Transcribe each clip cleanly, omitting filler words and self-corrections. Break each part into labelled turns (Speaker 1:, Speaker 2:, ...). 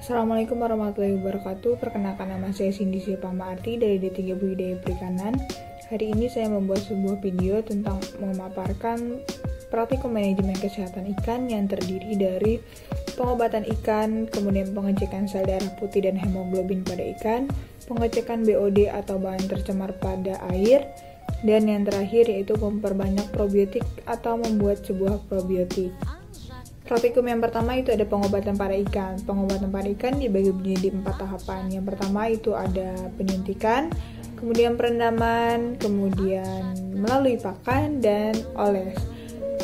Speaker 1: Assalamualaikum warahmatullahi wabarakatuh. Perkenalkan, nama saya Cindy Sipamarti dari D3 Budidaya Perikanan. Hari ini saya membuat sebuah video tentang memaparkan praktikum manajemen kesehatan ikan yang terdiri dari pengobatan ikan, kemudian pengecekan sel darah putih dan hemoglobin pada ikan, pengecekan BOD atau bahan tercemar pada air, dan yang terakhir yaitu memperbanyak probiotik atau membuat sebuah probiotik. Praktikum yang pertama itu ada pengobatan pada ikan. Pengobatan pada ikan dibagi menjadi 4 tahapan. Yang pertama itu ada penyuntikan, kemudian perendaman, kemudian melalui pakan, dan oles.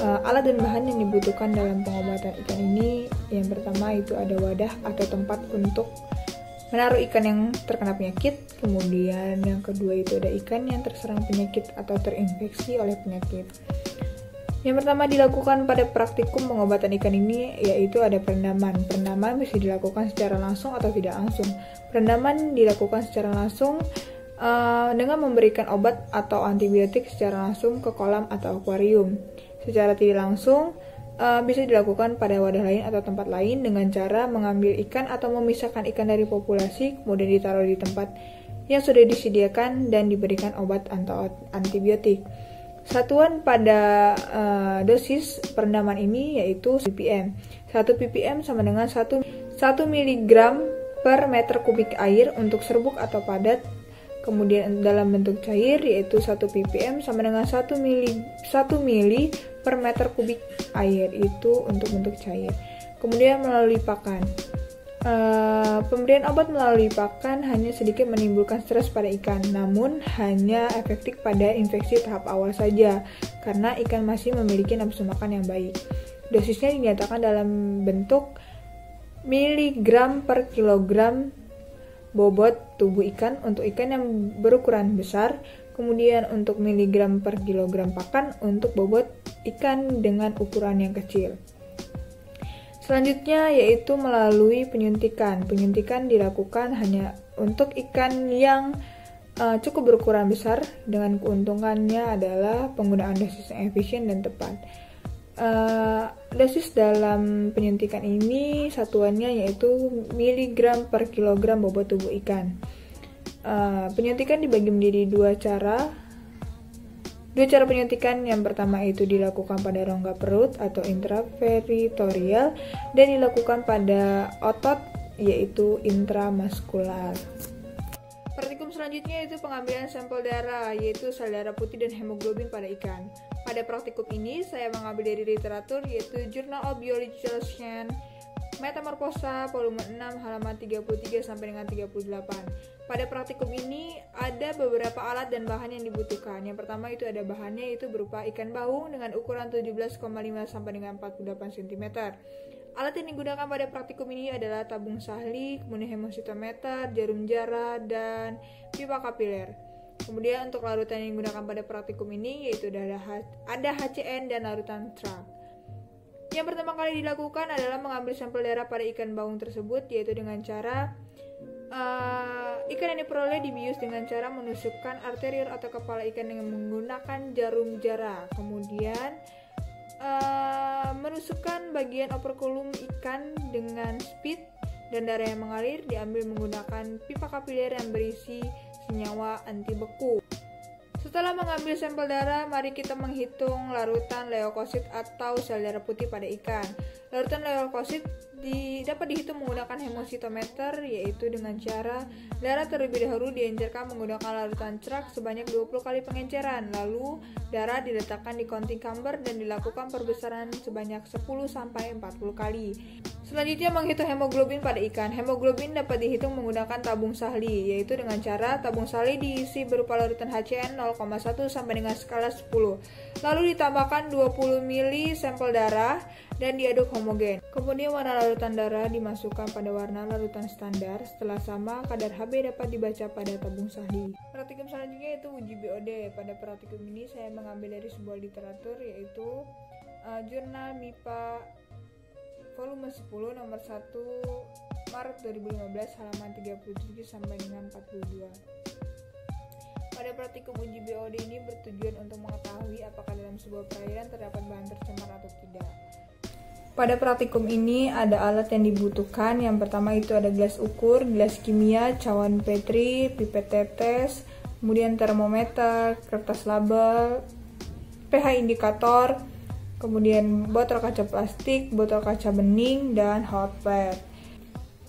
Speaker 1: Alat dan bahan yang dibutuhkan dalam pengobatan ikan ini, yang pertama itu ada wadah atau tempat untuk menaruh ikan yang terkena penyakit. Kemudian yang kedua itu ada ikan yang terserang penyakit atau terinfeksi oleh penyakit. Yang pertama dilakukan pada praktikum pengobatan ikan ini yaitu ada perendaman. Perendaman bisa dilakukan secara langsung atau tidak langsung. Perendaman dilakukan secara langsung dengan memberikan obat atau antibiotik secara langsung ke kolam atau akuarium. Secara tidak langsung bisa dilakukan pada wadah lain atau tempat lain dengan cara mengambil ikan atau memisahkan ikan dari populasi, kemudian ditaruh di tempat yang sudah disediakan dan diberikan obat atau antibiotik. Satuan pada dosis perendaman ini yaitu ppm. 1 ppm sama dengan 1 mg per meter kubik air untuk serbuk atau padat. Kemudian dalam bentuk cair yaitu 1 ppm sama dengan 1 mili per meter kubik air, itu untuk bentuk cair. Kemudian melalui pakan. Pemberian obat melalui pakan hanya sedikit menimbulkan stres pada ikan, namun hanya efektif pada infeksi tahap awal saja, karena ikan masih memiliki nafsu makan yang baik. Dosisnya dinyatakan dalam bentuk miligram per kilogram bobot tubuh ikan untuk ikan yang berukuran besar, kemudian untuk miligram per kilogram pakan untuk bobot ikan dengan ukuran yang kecil. Selanjutnya yaitu melalui penyuntikan. Penyuntikan dilakukan hanya untuk ikan yang cukup berukuran besar, dengan keuntungannya adalah penggunaan dosis yang efisien dan tepat. Dosis dalam penyuntikan ini satuannya yaitu miligram per kilogram bobot tubuh ikan. Penyuntikan dibagi menjadi dua cara penyuntikan. Yang pertama itu dilakukan pada rongga perut atau intraperitoneal dan dilakukan pada otot yaitu intramuskular. Praktikum selanjutnya itu pengambilan sampel darah yaitu sel darah putih dan hemoglobin pada ikan. Pada praktikum ini saya mengambil dari literatur yaitu Journal of Biological Science Metamorphosa volume 6 halaman 33 sampai dengan 38. Pada praktikum ini ada beberapa alat dan bahan yang dibutuhkan. Yang pertama itu ada bahannya yaitu berupa ikan baung dengan ukuran 17,5 sampai dengan 48 cm. Alat yang digunakan pada praktikum ini adalah tabung sahli, kemudian hemositometer, jarum jara, dan pipa kapiler. Kemudian untuk larutan yang digunakan pada praktikum ini yaitu ada HCN dan larutan TRAC. Yang pertama kali dilakukan adalah mengambil sampel darah pada ikan baung tersebut, yaitu dengan cara ikan yang diperoleh dibius dengan cara menusukkan arteriol atau kepala ikan dengan menggunakan jarum jara. Kemudian menusukkan bagian operkulum ikan dengan speed, dan darah yang mengalir diambil menggunakan pipa kapiler yang berisi senyawa anti beku. Setelah mengambil sampel darah, mari kita menghitung larutan leukosit atau sel darah putih pada ikan. Larutan leukosit dapat dihitung menggunakan hemositometer, yaitu dengan cara darah terlebih dahulu diencerkan menggunakan larutan TRAC sebanyak 20 kali pengenceran. Lalu darah diletakkan di counting chamber dan dilakukan perbesaran sebanyak 10 sampai 40 kali. Selanjutnya menghitung hemoglobin pada ikan. Hemoglobin dapat dihitung menggunakan tabung sahli, yaitu dengan cara tabung sahli diisi berupa larutan HCN 0,1 sampai dengan skala 10. Lalu ditambahkan 20 ml sampel darah dan diaduk homogen. Kemudian warna larutan darah dimasukkan pada warna larutan standar. Setelah sama, kadar Hb dapat dibaca pada tabung sahli. Praktikum selanjutnya yaitu uji BOD. Pada praktikum ini saya mengambil dari sebuah literatur yaitu Jurnal MIPA volume 10 nomor 1 Maret 2015 halaman 37 sampai dengan 42. Pada praktikum uji BOD ini bertujuan untuk mengetahui apakah dalam sebuah perairan terdapat bahan tercemar atau tidak. Pada praktikum ini ada alat yang dibutuhkan. Yang pertama itu ada gelas ukur, gelas kimia, cawan Petri, pipet tetes, kemudian termometer, kertas label, pH indikator, kemudian botol kaca plastik, botol kaca bening, dan hot plate.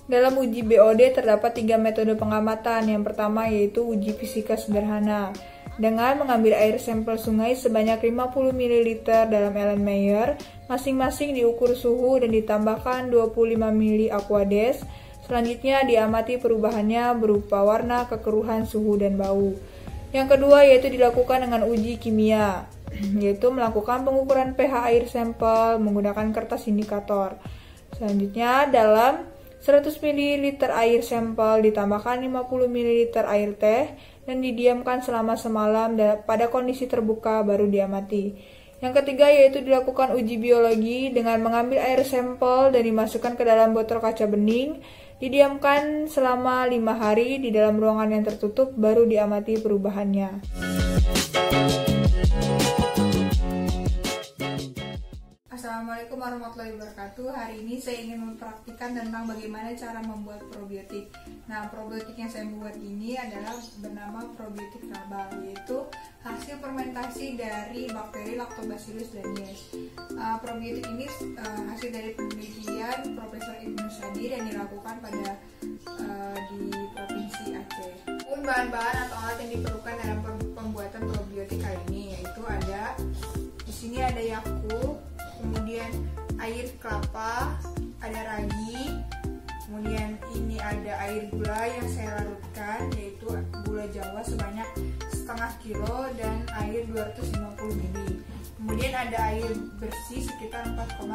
Speaker 1: Dalam uji BOD terdapat 3 metode pengamatan. Yang pertama yaitu uji fisika sederhana. Dengan mengambil air sampel sungai sebanyak 50 ml dalam Erlenmeyer, masing-masing diukur suhu dan ditambahkan 25 ml Aquades. Selanjutnya diamati perubahannya berupa warna, kekeruhan, suhu, dan bau. Yang kedua yaitu dilakukan dengan uji kimia, yaitu melakukan pengukuran pH air sampel menggunakan kertas indikator. Selanjutnya dalam 100 ml air sampel ditambahkan 50 ml air teh dan didiamkan selama semalam pada kondisi terbuka baru diamati. Yang ketiga yaitu dilakukan uji biologi dengan mengambil air sampel dan dimasukkan ke dalam botol kaca bening, didiamkan selama 5 hari di dalam ruangan yang tertutup baru diamati perubahannya. Assalamualaikum warahmatullahi wabarakatuh. Hari ini saya ingin mempraktikkan tentang bagaimana cara membuat probiotik. Nah, probiotik yang saya buat ini adalah bernama probiotik herbal, yaitu hasil fermentasi dari bakteri Lactobacillus danies. Probiotik ini hasil dari penelitian Profesor Ibnu Sadir yang dilakukan di Provinsi Aceh. Bahan-bahan atau alat yang diperlukan dalam pembuatan probiotik kali ini yaitu di sini ada Yakult, kemudian air kelapa, ada ragi, kemudian ini ada air gula yang saya larutkan yaitu gula Jawa sebanyak setengah kilo dan air 250 ml. Kemudian ada air bersih sekitar 4,5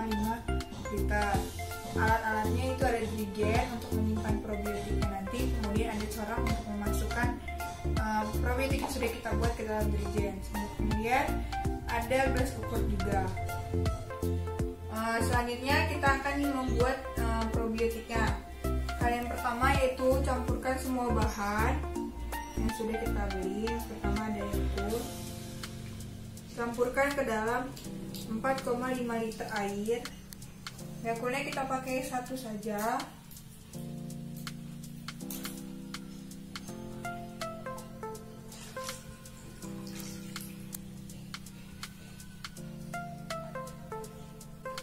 Speaker 1: liter. Alat-alatnya itu ada dirigen untuk menyimpan probiotiknya nanti, kemudian ada corong untuk memasukkan probiotik yang sudah kita buat ke dalam dirigen. Kemudian ada gelas ukur juga. Selanjutnya kita akan membuat probiotiknya. Hal yang pertama yaitu campurkan semua bahan yang sudah kita beli. Yang pertama ada Yakult. Campurkan ke dalam 4,5 liter air. Yakultnya kita pakai satu saja.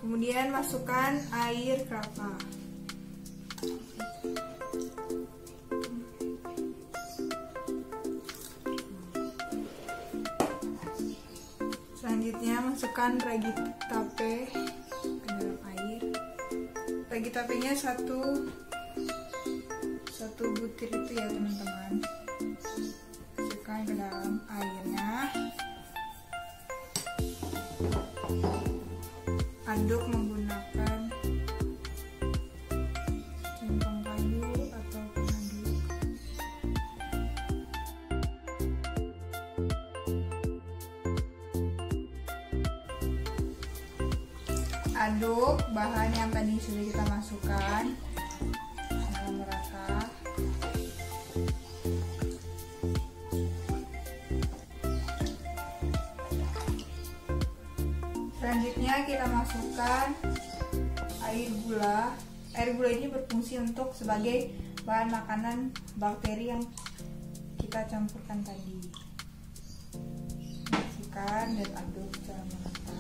Speaker 1: Kemudian masukkan air kelapa. Selanjutnya masukkan ragi tape ke dalam air. Ragi tapenya satu butir itu ya teman-teman. Masukkan ke dalam airnya. Aduk menggunakan centong kayu atau pengaduk. Aduk bahan yang tadi sudah kita masukkan sampai merata. Selanjutnya kita masukkan air gula. Air gula ini berfungsi untuk sebagai bahan makanan bakteri yang kita campurkan tadi. Masukkan dan aduk secara merata.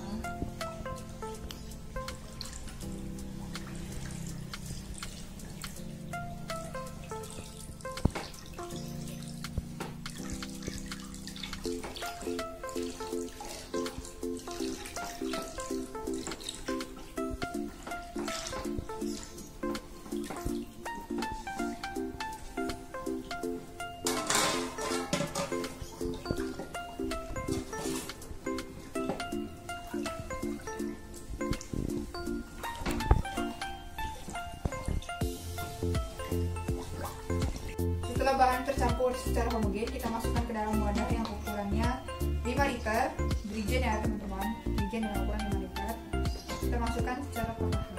Speaker 1: Setelah bahan tercampur secara homogen, kita masukkan ke dalam wadah yang ukurannya 5 liter, dirigen ya teman-teman, dirigen dengan ukuran 5 liter. Kita masukkan secara perlahan.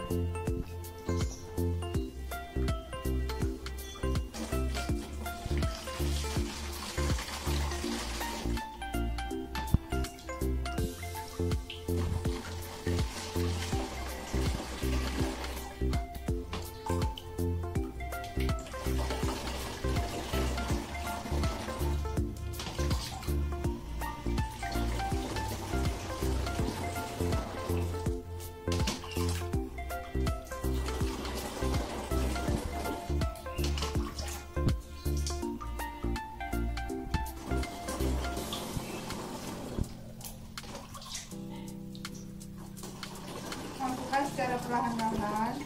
Speaker 1: secara perlahan-lahan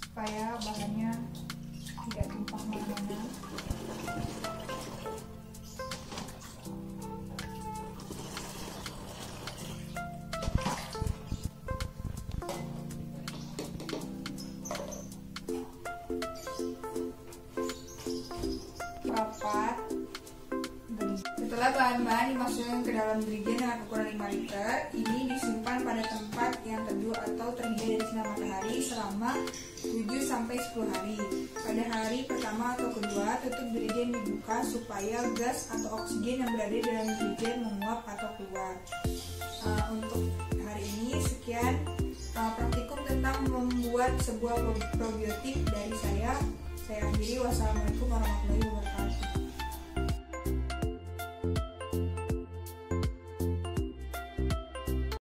Speaker 1: supaya bahannya tidak tumpah mana-mana. Rapat. Setelah bahan-bahan dimasukkan ke dalam jerigen dengan ukuran 5 liter, ini disimpan pada tempat yang teduh atau terhindar dari sinar matahari selama 7-10 hari. Pada hari pertama atau kedua, tutup jerigen dibuka supaya gas atau oksigen yang berada di dalam jerigen menguap atau keluar. Untuk hari ini sekian praktikum tentang membuat sebuah probiotik dari saya. Saya akhiri. Wassalamualaikum warahmatullahi wabarakatuh.